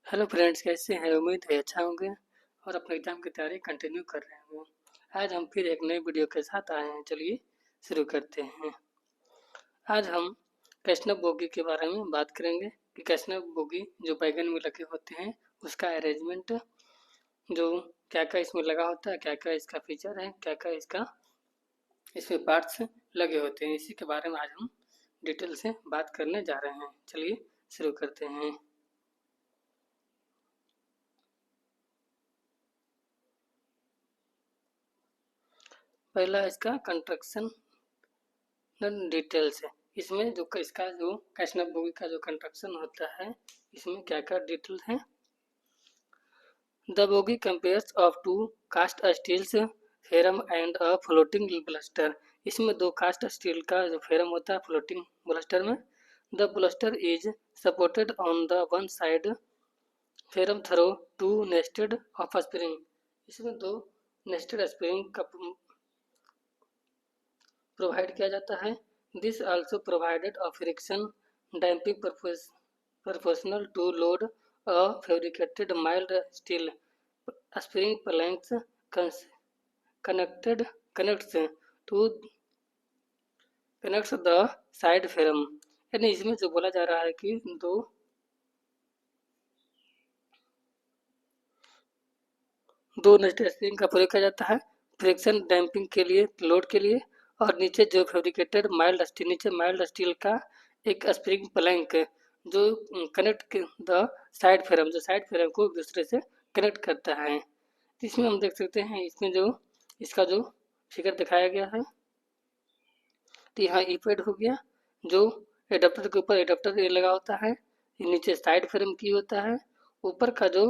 Hello friends, कैसे हैं? उम्मीद है अच्छा होंगे और अपने एग्जाम की तैयारी कंटिन्यू कर रहे होंगे। आज हम फिर एक नई वीडियो के साथ आए हैं। चलिए शुरू करते हैं। आज हम कैशनव बोगी के बारे में बात करेंगे कि कैशनव बोगी जो बैगन में लगे होते हैं उसका अरेंजमेंट, जो क्या क्या इसमें लगा होता है, क्या क्या इसका फीचर है, क्या क्या इसमें पार्ट्स लगे होते हैं, इसी के बारे में आज हम डिटेल से बात करने जा रहे हैं। चलिए शुरू करते हैं। पहला इसका कंस्ट्रक्शन डिटेल्स है। इसमें जो इसका जो कैशनव बोगी का जो कंस्ट्रक्शन होता है, इसमें क्या क्या डिटेल है। The bogie comprises of two cast steels frame and a floating bolster. इसमें दो कास्ट स्टील का जो फेरम होता है फ्लोटिंग ब्लस्टर में, the bolster is supported on the one side frame through two nested of spring. इसमें दो nested spring का प्रोवाइड किया जाता है। This also provided a friction damping proportional to load. A fabricated mild steel spring planks connected connects to connects the side frame। यानी इसमें जो बोला जा रहा है कि दो नेस्टेड स्प्रिंग का प्रयोग किया जाता है फ्रिक्शन डैम्पिंग के लिए, लोड के लिए। और नीचे जो फैब्रिकेटेड माइल्ड स्टील का एक स्प्रिंग प्लैंक जो कनेक्ट द साइड फ्रेम को एक दूसरे से कनेक्ट करता है। इसमें हम देख सकते हैं, इसमें जो इसका जो फिगर दिखाया गया है, तो यहाँ ई पैड हो गया जो एडाप्टर के ऊपर एडाप्टर लगा होता है, नीचे साइड फ्रेम की होता है, ऊपर का जो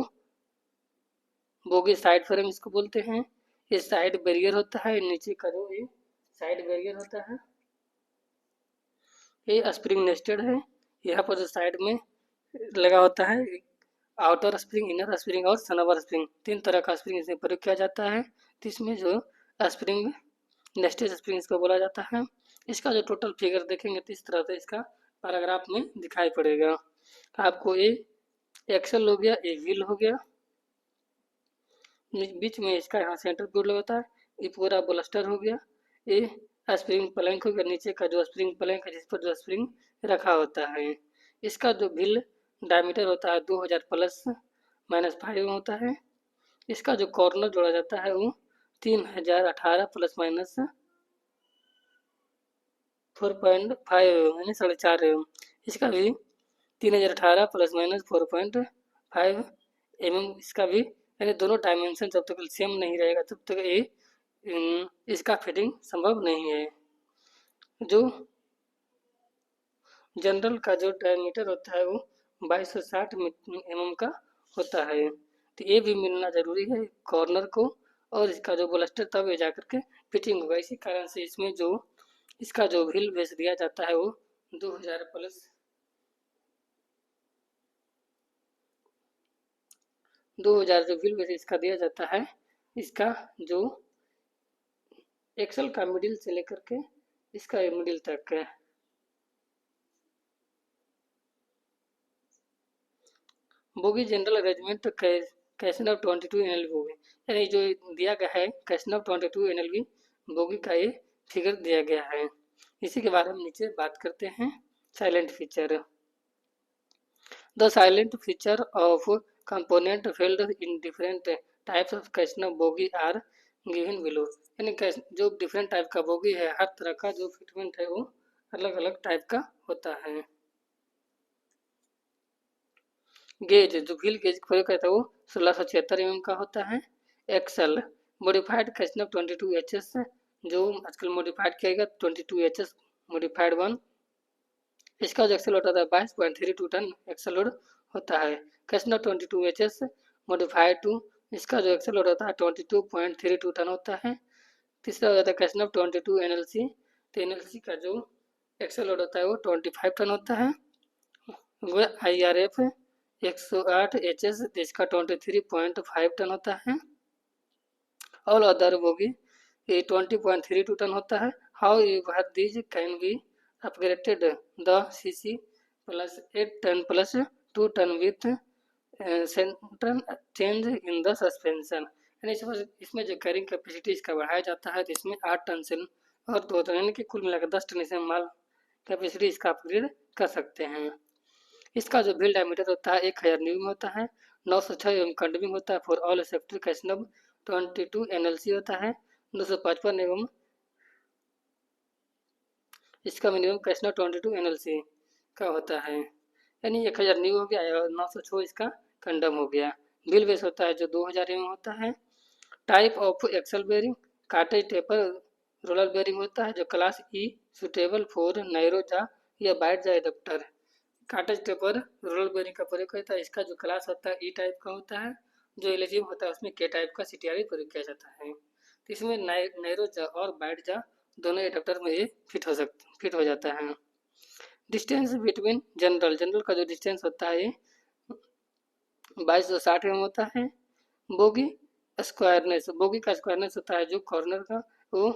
बोगी साइड फ्रेम इसको बोलते हैं, ये साइड बैरियर होता है, नीचे का जो ये साइड बैरियर होता है, ये स्प्रिंग नेस्टेड है। यहाँ पर जो साइड में लगा होता है आउटर स्प्रिंग, इनर स्प्रिंग और सनवर स्प्रिंग, तीन तरह का स्प्रिंग इसमें प्रयोग किया जाता है। तो इसमें जो स्प्रिंग नेस्टेड स्प्रिंग इसको बोला जाता है। इसका जो टोटल फिगर देखेंगे तो इस तरह से इसका पैराग्राफ में दिखाई पड़ेगा आपको। ये एक्सल हो गया, ये व्हील हो गया, बीच में इसका यहाँ सेंटर बोर्ड होता है, ये पूरा ब्लस्टर हो गया, ये स्प्रिंग प्लैंक हो गया, नीचे का जो स्प्रिंग प्लैंक है जिस पर जो स्प्रिंग रखा होता है। इसका जो व्हील डायमीटर होता है 2000 प्लस माइनस 5 होता है। इसका जो कॉर्नर जोड़ा जाता है वो 3018 प्लस माइनस 4.5 यानी 4.5। इसका भी 3018 प्लस माइनस 4.5 इसका भी, यानी दोनों डायमेंशन जब तक सेम नहीं रहेगा तब तक ये इसका फिटिंग संभव नहीं है। जो जनरल का जो डायमीटर होता है वो 2260 का होता है। तो ये भी मिलना ज़रूरी है कॉर्नर को, और इसका जो ब्लस्टर तब ये जाकर के फिटिंग होगा। इसी कारण से इसमें जो इसका जो व्हील बेस दिया जाता है वो 2000 प्लस 2000 जो व्हील बेस इसका दिया जाता है। इसका जो एक्सल का मिडिल से लेकर के इसका मिडिल तक है। बोगी जनरल अरेंजमेंट कैशनव 22 एनएलवी बोगी, यानी जो दिया गया है कैशनव 22 एनएलवी बोगी का ये फिगर दिया गया है। इसी के बारे में नीचे बात करते हैं। Salient feature, the salient feature of component field in different types of Casnub bogie are given below. यानी जो डिफरेंट टाइप का बोगी है, हर तरह का जो फिटमेंट है वो अलग अलग टाइप का होता है। गेज, जो व्हील गेज का प्रयोग करता है वो 1676 का होता है। एक्सल मॉडिफाइड कैशनव 22HS, जो आजकल मॉडिफाइड किया गया 22HS मॉडिफाइड 1। इसका जो एक्सल होता है 22.32 टन एक्सल लोड होता है। कैशनव 22HS मॉडिफाइड 2, इसका जो एक्सल लोड होता है 22.32 टन होता है। तीसरा हो जाता है कैशनव 22 NLC, तो NLC का जो एक्सल लोड होता है वो 25 टन होता है। IRF 108 HS, इसका 23.5 टन होता है। ऑल अदर बोगी ये 20.32 टन होता है। However these can be upgraded the CC plus 8 ton plus 2 ton with central change in the suspension, यानी इसमें जो कैरिंग कैपेसिटी इसका बढ़ाया जाता है, तो इसमें 8 टन से और 2 टन, यानी कि कुल मिलाकर 10 टन इसमें माल कैपेसिटी इसका अपग्रेड कर सकते हैं। इसका जो व्हील डायमीटर होता है 1000 न्यूम होता है, 906 एम कंडमिंग होता है फॉर ऑल सेफ्टी कैशनब, 22 एनएलसी होता है, 255 एवं इसका मिनिमम कैशनब 22 एनएलसी का होता है, यानी 1000 न्यू हो गया और 906 इसका कंडम हो गया। व्हील बेस होता है जो 2000 एम होता है। Type of axle bearing, cartridge taper roller bearing होता है जो class E, suitable for narrow jaw या wide jaw adapter. Cartridge taper roller bearing का प्रयोग करता है, इसका जो क्लास होता है ई टाइप का होता है, जो एलिजिबल होता है उसमें के टाइप का सीटीआर प्रयोग किया जाता है। तो इसमें नैरो जा और वाइड जा दोनों एडाप्टर में ये फिट हो जाता है। डिस्टेंस बिटवीन जनरल का जो डिस्टेंस होता है 2260 एम होता है। बोगी बोगी का स्क्वायरनेस होता है जो कॉर्नर का वो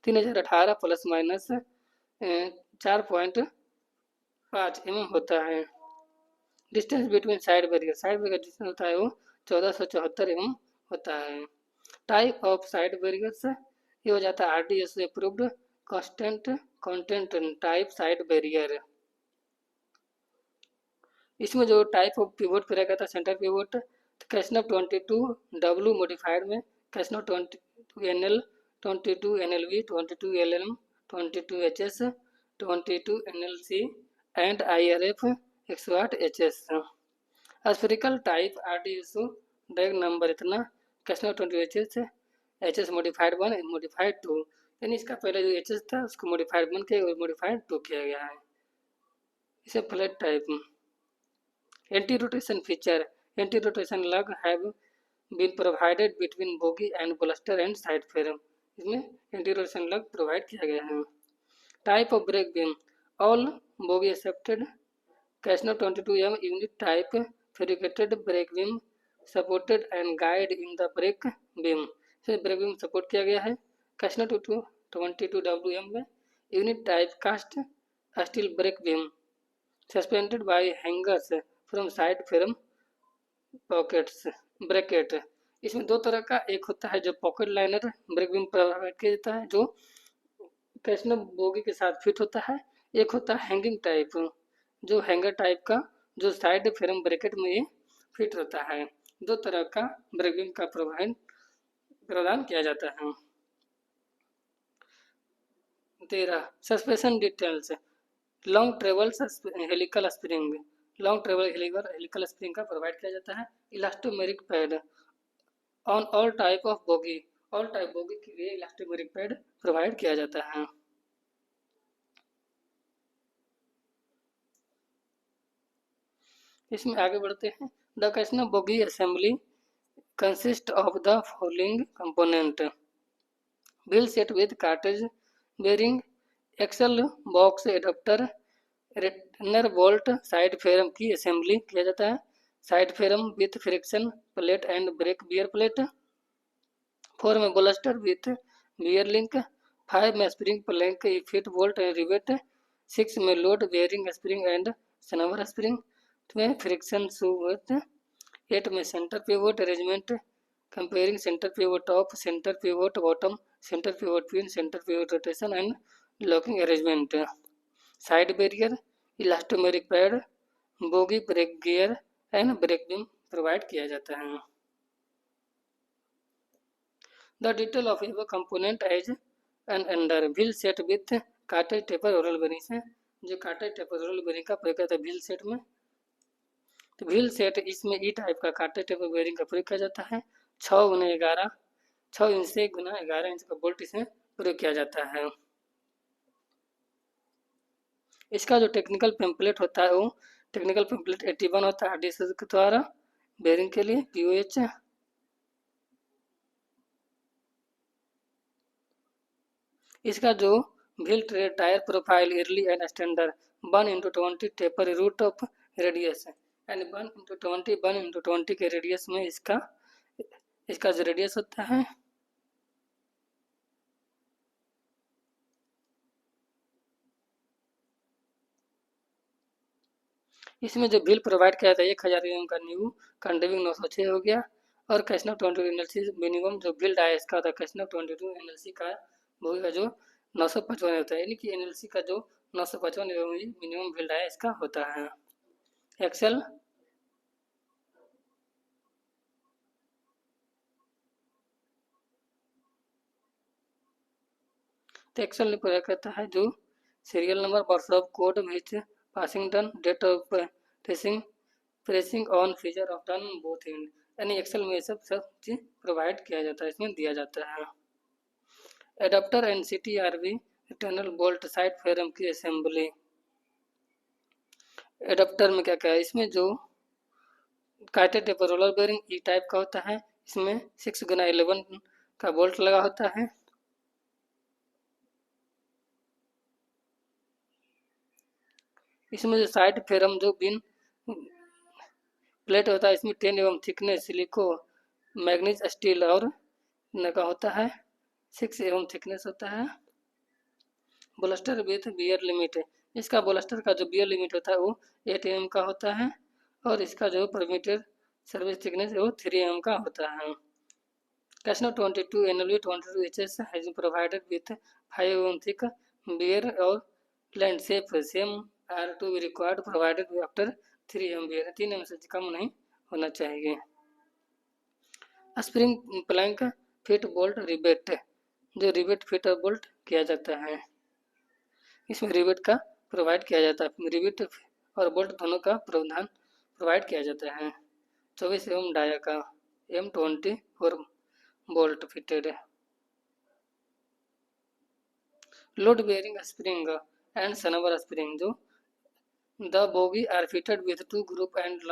3018 प्लस माइनस 4.5 एम होता है। Distance between side barrier distance होता है वो 1474 एम होता है। टाइप ऑफ साइड बैरियर्स ये हो जाता है RDS approved constant content type side barrier. इसमें जो टाइप ऑफ पिवोट प्रयोग करता है सेंटर पिवोट, कैशनब 22 मॉडिफाइड में कैशनब 22 NL, 22 एनएलवी, 22 LM, 22 HS, 22 NLC and IRF 108 HS. Spherical type RDSO drag number इतना कैशनब 22 एचएस मॉडिफाइड 1 मॉडिफाइड 2, यानी इसका पहले जो एचएस था उसको मॉडिफाइड 1 किया और मॉडिफाइड 2 किया गया है। इसे flat type. Anti-rotation feature, anti-rotation lug have been provided between bogie and ballast and side frame, इसमें anti-rotation lug प्रोवाइड किया गया है। Type of brake beam, all bogie accepted Casnub 22 M unit type fabricated brake beam supported and guide in the brake beam, से brake beam support किया गया है। Casnub 22 W M में unit type cast steel brake beam suspended by hangers from side frame pockets bracket. इसमें दो तरह का, एक होता है जो pocket liner brake beam provide किया जाता है जो कैशनब बोगी के साथ फिट होता है, एक होता है हैंगिंग टाइप जो हैंगर टाइप का जो साइड फ्रेम ब्रैकेट में ये फिट होता है। दो तरह का ब्रेक बीम का प्रदान किया जाता है। 13 suspension details, long travel helical spring, long travel helical spring का प्रोवाइड किया जाता है। Elastomeric pad on all type of bogie, all type bogie के लिए इलास्टोमेरिक पैड प्रोवाइड किया जाता है। इसमें आगे बढ़ते हैं। The Casnub bogie assembly consist of the following component, wheel set with cartridge bearing, axle box adapter, retainer bolt, side frame की असेंबली किया जाता है, side frame with friction plate and brake wear plate, 4 में bolster with wear link, 5 में spring plank fit bolt and rivet, 6 में load bearing spring and snubber spring में friction shoe with, 8 में centre pivot arrangement comparing centre pivot top, centre pivot bottom, centre pivot pin, centre pivot rotation and locking arrangement, side barrier, elastomeric pad, bogie brake gear and brake beam provide किया जाता है। The detail of every component as and under, wheel set with cartridge taper roller bearing से, जो cartridge taper roller bearing का प्रयोग करता है wheel set में, तो व्हील सेट इसमें ई टाइप का कार्टेज टेपर बेरिंग का प्रयोग किया जाता है। 6 इंच से गुना 11 इंच का बोल्ट इसमें प्रयोग किया जाता है। इसका जो टेक्निकल पेम्पलेट होता है वो टेक्निकल पेम्पलेट 81 होता है आरडीएस के द्वारा बेरिंग के लिए पीओएच। इसका जो wheel tyre profile yearly and standard 1/20 taper root of radius and 1/20 के रेडियस में इसका जो रेडियस होता है इसमें जो बिल प्रोवाइड किया था 1000 का न्यू कंडविंग 906 हो गया। और कैशनो 22 एनएलसी मिनिमम जो बिल्ड आया इसका था कैशनो 22 एनएलसी का वो का जो 955 होता है, यानी कि एनएलसी का जो 955 मिनिमम बिल्ड आया इसका होता है। एक्सेल तो एक्सेल में प्रयोग करता है जो serial number, workshop code, which passing done, date of pressing pressing on feature of done both end, यानी एक्सेल में सब चीज प्रोवाइड किया जाता है, इसमें दिया जाता है। Adapter and CTRV internal bolt side frame की असेंबली। एडाप्टर में क्या क्या है, इसमें जो काइटेड रोलर बेरिंग ई टाइप का होता है, इसमें 6x11 का बोल्ट लगा होता है। इसमें जो साइड फ्रेम जो बिन प्लेट होता है इसमें 10 एवं थिकनेस सिलिको मैग्नीज स्टील और का होता है, 6 एवं थिकनेस होता है। बोलस्टर विथ बियर लिमिट, इसका बोलस्टर का जो बियर लिमिट होता है वो 8 mm का होता है और इसका जो परमिटेड सर्विस थिकनेस है वो 3 mm का होता है। कैशनो 22 NLV 22 HS has provided with 5 एवं थिक बियर और land safe same are to be required provided after 3 mm wear, 3 mm से कम नहीं होना चाहिए। Spring plank fit bolt rivet, जो रिबेट फिट और बोल्ट किया जाता है, इसमें रिबेट का प्रोवाइड किया जाता है, रिबेट और बोल्ट दोनों का प्रावधान प्रोवाइड किया जाता है। 24 एवं डाया का M24 bolt fitted. Load bearing spring and snubber spring, जो the bogie are fitted with 2 group and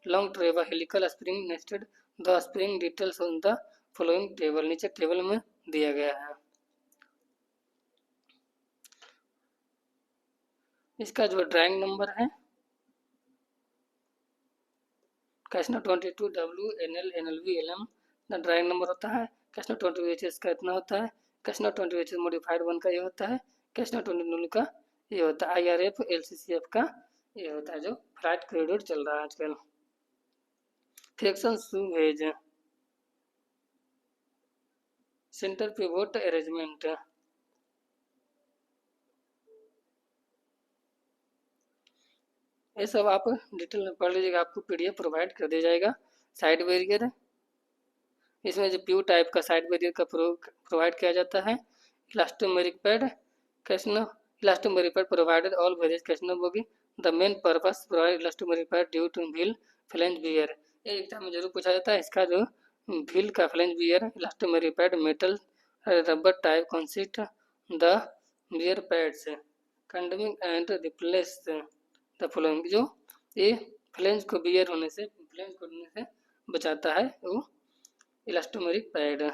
long travel helical spring nested, the spring details on the following table, नीचे टेबल में दिया गया है। इसका जो ड्राइंग नंबर है कैशनो 22 WNL NLV LM drawing number होता है। कैशनो 22 HS का इतना होता है। कैशनो 22 HS मॉडिफाइड 1 का ये होता है। कैशनो 22 का ये होता है। IRF LCCF का ये होता है जो फ्लाइट कॉरिडोर चल रहा है आजकल। Friction wedge, centre pivot arrangement, ये सब आप डिटेल में पढ़ लीजिएगा, आपको PDF प्रोवाइड कर दिया जाएगा। साइड बैरियर, इसमें जो प्यू टाइप का साइड बैरियर का प्रोवाइड किया जाता है। Elastomeric pad, Casnub elastomeric pad provided all various Casnub bogie, the main purpose provide elastomeric pad due to wheel flange wear, ये एग्जाम में जरूर पूछा जाता है। इसका जो व्हील का flange wear elastomeric pad metal rubber type consist the wear pads condemning and replace the following, जो ये फ्लैंज को बियर होने से बचाता है वो elastomeric pad.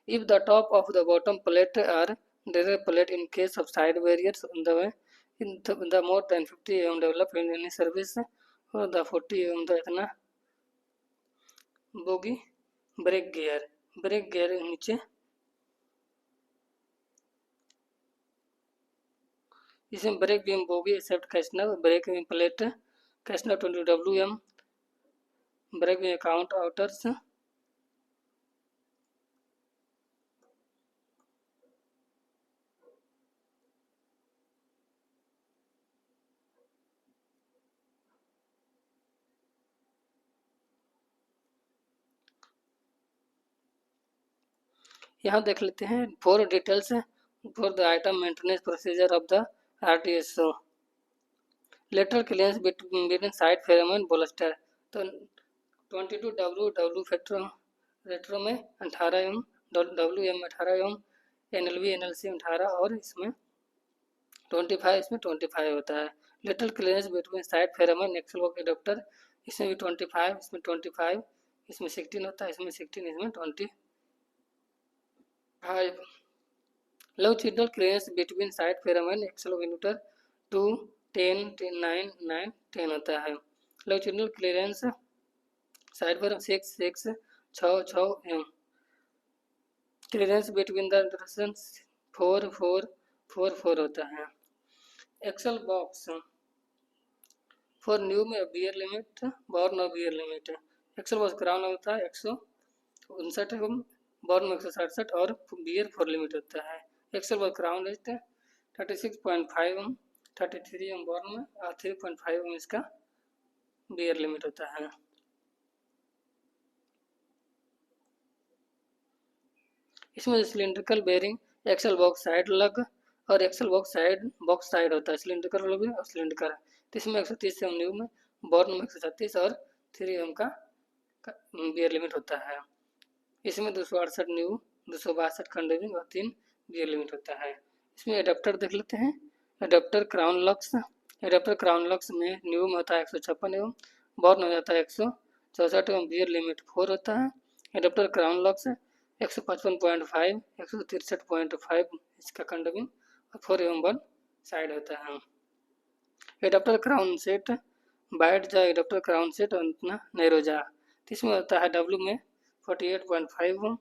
If the top of the bottom plate are direct plate in case of side barriers on the way, in the more than 50 mm develop in any service or the 40 mm the इतना bogie brake gear नीचे, इसमें brake beam bogie except Casnub brake beam plate Casnub 20 WM brake beam account outers. यहाँ देख लेते हैं for details for the item maintenance procedure of the RTSO, lateral clearance between side frame and bolster, तो 22 W factor retro में 18 M, WM 18 M, NLV NLC 18 और इसमें 25, इसमें 25 होता है। Lateral clearance between side frame and axle work adapter, इसमें भी 25, इसमें 25, इसमें 16 होता है, इसमें 16, इसमें 25। Longitudinal clearance between side frame and axle work 2, 10, 9, 9, 10 होता है। Longitudinal clearance side frame 6, 6, 6 M, clearance between the intersections 4 4 4 4 होता है। एक्सेल बॉक्स फॉर न्यू में बियर लिमिट बॉर्न और wear limit. Axle box crown होता है 159 एवं बॉर्न में 167 और बियर 4 लिमिट होता है। एक्सेल बॉक्स क्राउन रेट 36.5 33 एवं बॉर्न में और 3.5 में इसका बियर लिमिट होता है। इसमें cylindrical bearing axle box side lug और एक्सेल बॉक्स साइड होता है, सिलिंड्रिकल लग और सिलिंड्रिकल। तो इसमें 130 एम न्यू में, बॉर्न में 136 और 3 एम का बियर लिमिट होता है। इसमें 268 न्यू, 262 कंडेनिंग और 3 बियर लिमिट होता है। इसमें एडाप्टर देख लेते हैं। एडाप्टर क्राउन लॉक्स में न्यू में होता है 156 एवं बॉर्न हो जाता है 164 एवं बियर लिमिट 4 होता है। एडाप्टर क्राउन लॉक्स 155.5 163.5 इसका कंडमिंग और 4 एवं 1 साइड होता है। एडाप्टर क्राउन सेट बैठ जा, एडाप्टर क्राउन सेट और इतना नैरो जा। इसमें होता है डब्ल्यू में 48.5,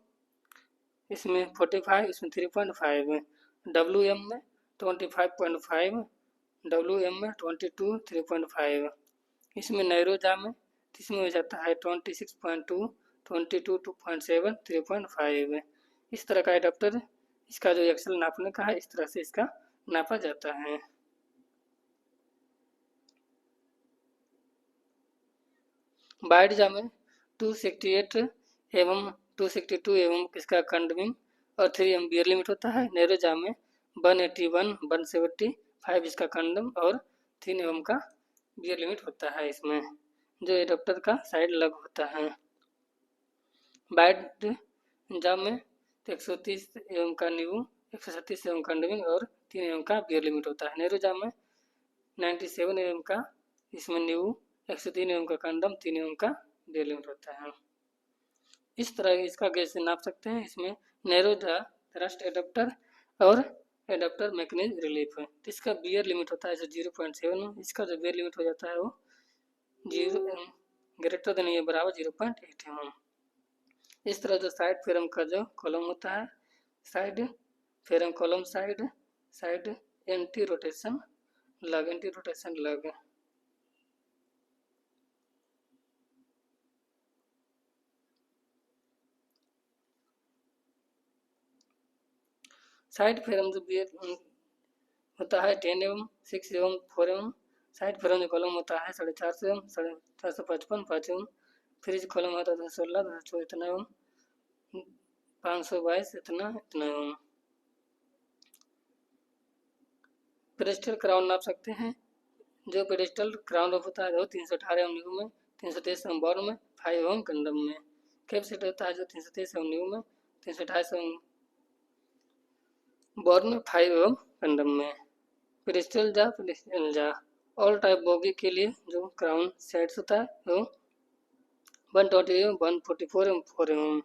इसमें 45, इसमें 3.5, डब्ल्यू एम में 25.5, डब्ल्यू एम में 22 3.5। इसमें नैरो जा में इसमें हो जाता है 26.2 22 2.7 3.5। इस तरह का एडाप्टर, इसका जो एक्सेल नापने का है, इस तरह से इसका नापा जाता है। बाइट जा में 268 एवं 262 एवं इसका कंडमिंग और 3 एम बियर लिमिट होता है। नैरो जा में 181 175 इसका कंडम और 3 एवं का बियर लिमिट होता है। इसमें जो एडाप्टर का साइड लग होता है। बाइट जा में 130 एवं का न्यू, 137 एवं कंडमिंग और 3 एवं का बियर लिमिट होता है। नैरो जा में 97 एवं का इसमें न्यू, 103 एवं का कंडम, 3 एवं का बियर लिमिट होता है। इस तरह इसका गैस से नाप सकते हैं। इसमें नैरो जा थ्रस्ट एडाप्टर और एडाप्टर मैकेनिज्म रिलीफ है। तो इसका बियर लिमिट होता है 0.7, इसका जो बियर लिमिट हो जाता है वो 0 ग्रेटर देन या बराबर 0.8 है। इस तरह जो साइड फेरम का जो कॉलम होता है, side ferrum column side anti rotation लग। साइड फेरम जो बियर होता है 10 एवं 6 एवं 4 एवं साइड फेरम जो कॉलम होता है 450 एवं 455 5 एवं फ्रिज कॉलम होता है 16 14 इतना एवं 522 इतना एवं। पेडेस्टल क्राउन नाप सकते हैं। जो पेडेस्टल क्राउन होता है वो 318 एवं न्यू में, 323 एवं बॉर्न में, 5 एवं कंडम में। कैप सेट होता है जो 323 एवं न्यू में, 328 एवं बॉर्न में, 5 एवं कंडम में। पेडेस्टल जा ऑल टाइप बोगी के लिए जो क्राउन सेट्स होता है वो 120 एवं 144 एवं 4 एवं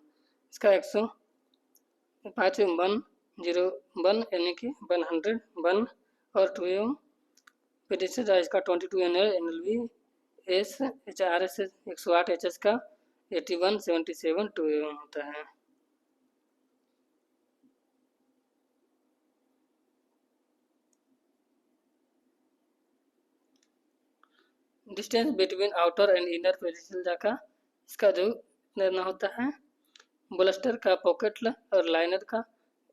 इसका 105 एवं 101 यानी कि 100 1 और 2 एवं पेडिस्टल जा इसका 22 NLV एस HRS 108 HS का 81 77 2 एवं होता है। Distance between outer and inner pedestal जा का इसका जो निर्णय होता है। ब्लस्टर का पॉकेट और लाइनर का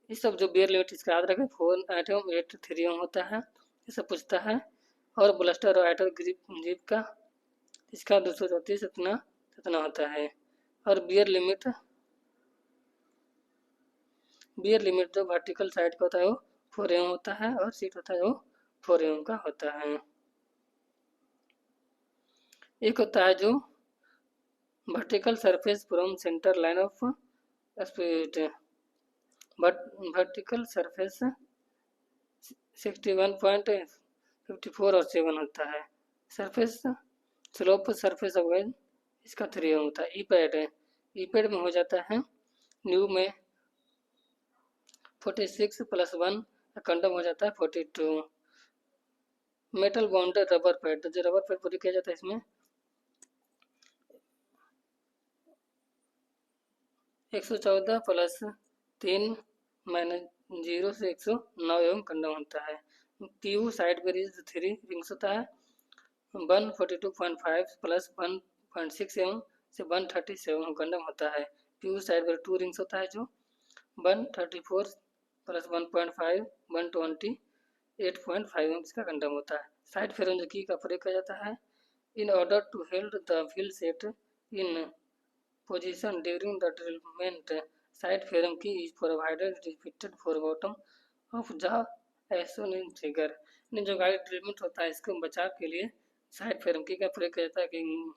ये सब जो बियर लिमिट इसका याद रखें 4 एवं 8 3 एवं होता है, ये सब पूछता है। और ब्लस्टर और आइटर ग्रिप का इसका 234 इतना होता है। और बियर लिमिट जो वर्टिकल साइड का होता है वो 4 एम होता है और सीट होता है वो 4 एम का होता है। एक होता है जो vertical surface from centre line of speed, vertical surface 61.54 और 7 होता है। सरफेस स्लोप सरफेस ऑफ इसका 3 होता है। ई पैड में हो जाता है न्यू में 46 + 1, कंडम हो जाता है 42। मेटल बाउंडेड रबर पैड, जो रबर पैड पूरी किया जाता है इसमें 114 + 3-0 से 109 एवं कंडम होता है। पीयू साइड बेरिज 3 रिंग्स होता है। 142.5 प्लस 1.6 एवं से 137 कंडम होता है। पीयू साइड बेरिज 2 रिंग्स होता है जो 134 प्लस 1.5 128.5 इसका कंडम होता है। साइड फेरम की का प्रयोग किया जाता है in order to hold the wheel set in position during the drillment. Side theorem key is provided repeated for bottom of the as shown in figure. जो गाड़ी ड्रिलमेंट होता है इसको बचाव के लिए साइड फेरम की का प्रयोग किया जाता है कि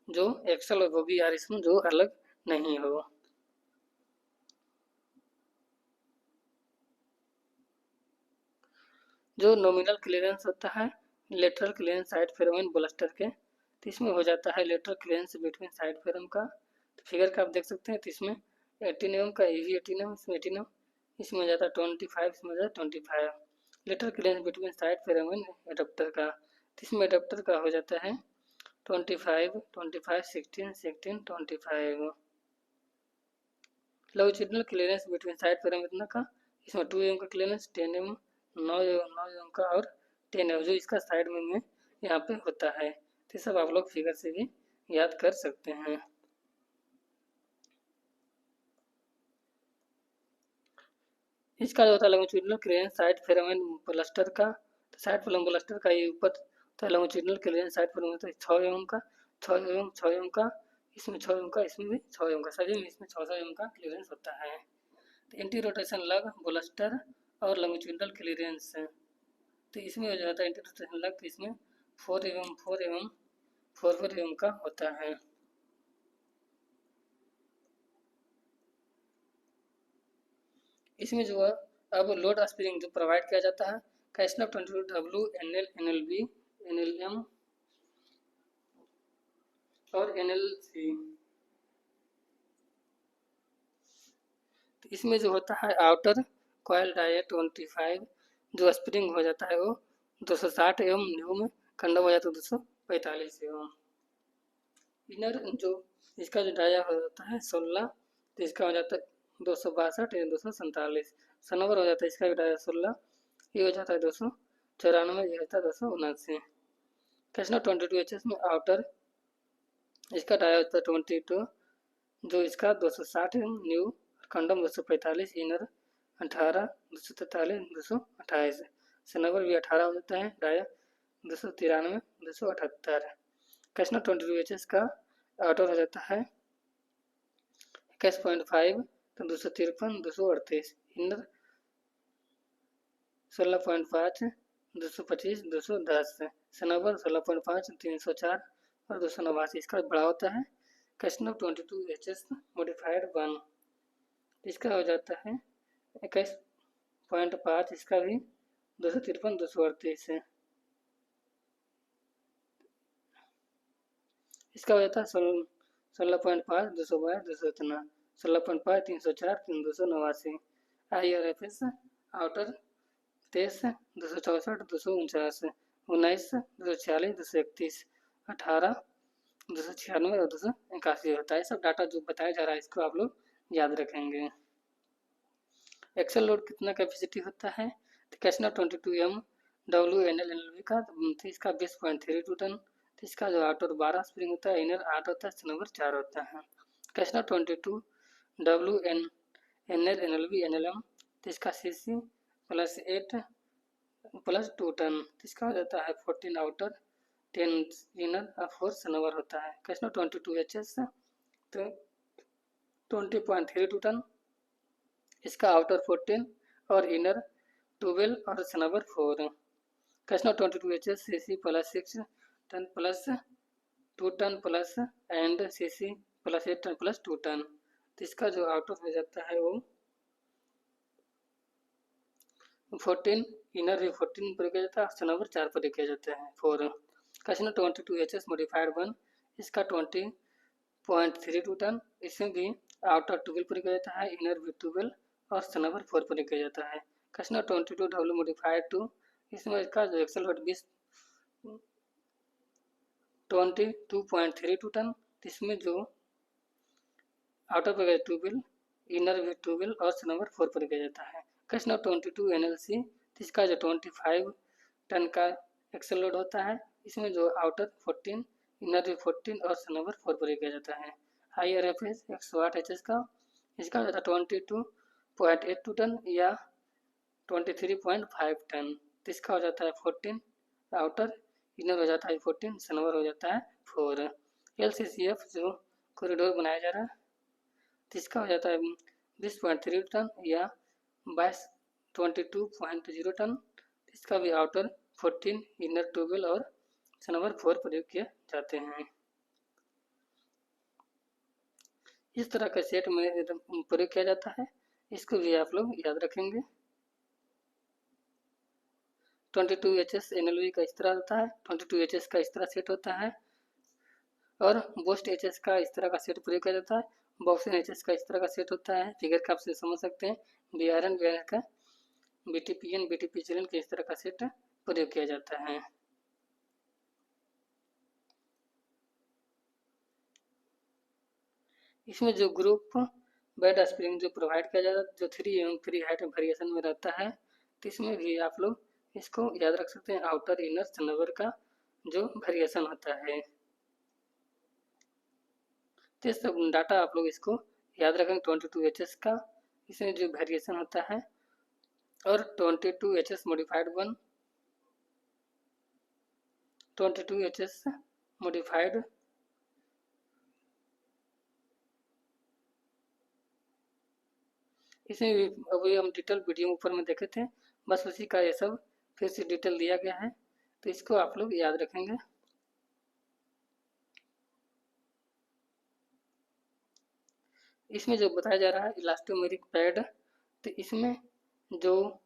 जो एक्सल और वो भी यार इसमें जो अलग नहीं हो। जो नॉमिनल क्लियरेंस होता है lateral clearance side frame and blaster के, तो इसमें हो जाता है lateral clearance between side ferrum का। तो फिगर का आप देख सकते हैं, तो इसमें 18 एम का ईवी 18 एम, इसमें 18 एम, इसमें हो जाता है 25, इसमें हो जाता है 25। Lateral clearance between side frame and adapter का, तो इसमें एडाप्टर का हो जाता है 25, 25, 16, 16, 25। Longitudinal clearance between side ferrum इतना का, इसमें 2 एम का क्लियरेंस, 10 एम, 9 एम का और 10 एम जो इसका साइड में यहाँ पे होता है। तो सब आप लोग फिगर से भी याद कर सकते हैं। इसका जो होता है longitudinal clearance side frame and blaster का, तो साइड फेरम ब्लास्टर का ये ऊपर तो लॉन्जिट्यूडिनल क्लियरेंस साइड फेरम तो 6 एम का, 6 एम, 6 एम का, इसमें 6 एम का, इसमें भी 6 एम का, सभी में इसमें 600 एम का क्लियरेंस होता है। एंटी रोटेशन लग ब्लास्टर और लॉन्जिट्यूडिनल क्लियरेंस, तो इसमें हो जाता है एंटी रोटेशन लग, तो इसमें 4 एम 4 एम 4 एम का होता है। इसमें जो है अब लोड स्प्रिंग जो प्रोवाइड किया जाता है कैस्नप 22 डब्ल्यू एनएल एनएलबी एनएलएम और एनएलसी। तो इसमें जो होता है आउटर कॉयल डाया 25 जो स्प्रिंग हो जाता है वो 260 एवं न्यू में कंडम हो जाता है 245 एवं। इनर जो इसका जो डाया हो जाता है 16, तो इसका हो जाता है 262 या 247। सनोवर हो जाता है इसका भी डाया 16, ये हो जाता है 294, ये होता है 279। कैसना 22 एच में आउटर इसका डाया होता है 22 जो इसका 260 न्यू, कंडम 245, इनर 18, 243, 228। सनोवर भी 18 हो जाता है, डाया 293, 278। कैसना 22 एच का आउटर हो जाता है 21.5 तो 253, 238, इनर 16.5, 225, 210, सनोवर 16.5, 304 और 289। इसका बड़ा होता है कैसनव 22 एच एस मॉडिफाइड 1, इसका हो जाता है 21.5, इसका भी 253, 238 है। इसका हो जाता है 16.5, 222, 200 इतना, 16.5, 304, 289। IRFS आउटर 23, 264, 249, 19, 246, 231, 18, 296 और 281 होता है। सब डाटा जो बताया जा रहा है इसको आप लोग याद रखेंगे। एक्सेल लोड कितना कैपेसिटी होता है, तो कैसना 22 M W N L L V का, तो इसका 20.32 टन, तो इसका जो आउटर 12 स्प्रिंग होता है, इनर 8 होता है, नंबर 4 होता है। कैसना 22 W N N L V N L M, तो इसका C C plus 8 plus 2 ton, तो इसका हो जाता है 14 आउटर 10 इनर और 4 सनोवर होता है। कैसना 22 एच एस तो 20.32 टन, इसका आउटर 14 और इनर 12 और सनोवर 4। कैसना 22 H S C C plus 6 ton plus 2 ton plus and C C plus 8 ton plus 2 ton, तो इसका जो आउटर हो जाता है वो 14, इनर भी 14 पर किया जाता है, सनोवर 4 पर किया जाता है 4। कैसना 22 एच एस मॉडिफाइड 1, इसका 20.32 टन, इसमें भी आउटर 12 पर किया जाता है, इनर भी 12 और सनोवर 4 पर किया जाता है। कैसना 22 डब्ल्यू मॉडिफाइड 2, इसमें इसका जो एक्सल वेट 22.32 टन, इसमें जो आउटर पर 12 इनर वी ट्यूबवेल और सन नंबर 4 पर किया जाता है। क्वेश्चन नंबर 22 एनएलसी, इसका जो 25 टन का एक्सल लोड होता है, इसमें जो आउटर 14, इनर वी 14 और सन नंबर 4 पर किया जाता है। IRFS 108 एच का, इसका हो जाता है 22.82 टन या 23.5 टन। तो इसका हो जाता है 14 आउटर, इनर हो जाता है 14, सन नंबर हो जाता है 4। LCCF जो कॉरिडोर बनाया जा रहा है, तो इसका हो जाता है 20.3 टन या 22.0 टन। इसका भी आउटर 14, इनर 12 और सन नंबर 4 प्रयोग किए जाते हैं। इस तरह का सेट में प्रयोग किया जाता है, इसको भी आप लोग याद रखेंगे। 22 HS NLV का इस तरह होता है, 22 HS का इस तरह सेट होता है, और बोस्ट HS का इस तरह का सेट प्रयोग किया जाता है। बॉक्सिंग HS का इस तरह का सेट होता है, फिगर का आपसे समझ सकते हैं। BRN का BTPN BTPCL के इस तरह का सेट प्रयोग किया जाता है। इसमें जो ग्रुप बेड स्प्रिंग जो प्रोवाइड किया जाता है, जो 3 एवं 3 हाइट वेरिएशन में रहता है, तो इसमें भी आप लोग इसको याद रख सकते हैं, आउटर इनर सन नंबर का जो वेरिएशन होता है। तो सब डाटा आप लोग इसको याद रखेंगे। 22 HS का इसमें जो वेरिएशन होता है, और 22 HS मॉडिफाइड 1, 22 HS मॉडिफाइड, इसमें भी अभी हम डिटेल वीडियो ऊपर में देखे थे, बस उसी का ये सब फिर से डिटेल दिया गया है, तो इसको आप लोग याद रखेंगे। इसमें जो बताया जा रहा है इलास्टोमेरिक पैड, तो इसमें जो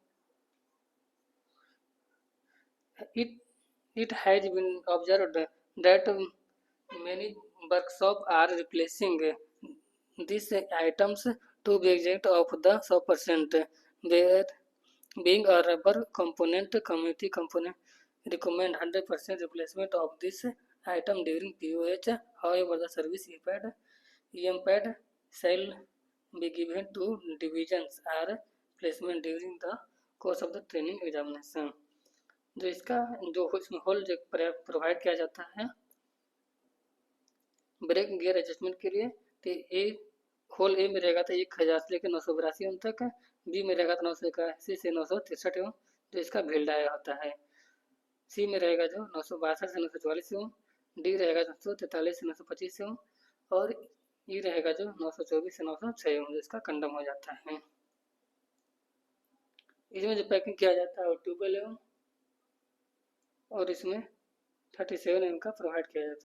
it has been observed that many workshop are replacing these items to be exact of the 100%, where being a rubber component, community component recommend 100% replacement of this item during POH. However, the service EM pad shall be given to divisions or placement during the course of the training examination. जो इसका जो उसमें whole जो provide किया जाता है break gear adjustment के लिए, तो ए होल ए में रहेगा तो 1000 से लेकर 982 ओम तक, बी में रहेगा तो 981 से 963 ओम जो इसका भेल डाया होता है, सी में रहेगा जो 962 से 944 ओम, डी रहेगा 943 से 925 ओम, और ई रहेगा जो 924 से 906 ओम जिसका कंडम हो जाता है। इसमें जो पैकिंग किया जाता है वो ट्यूबवेल एवं और इसमें 37 एम का प्रोवाइड किया जाता है।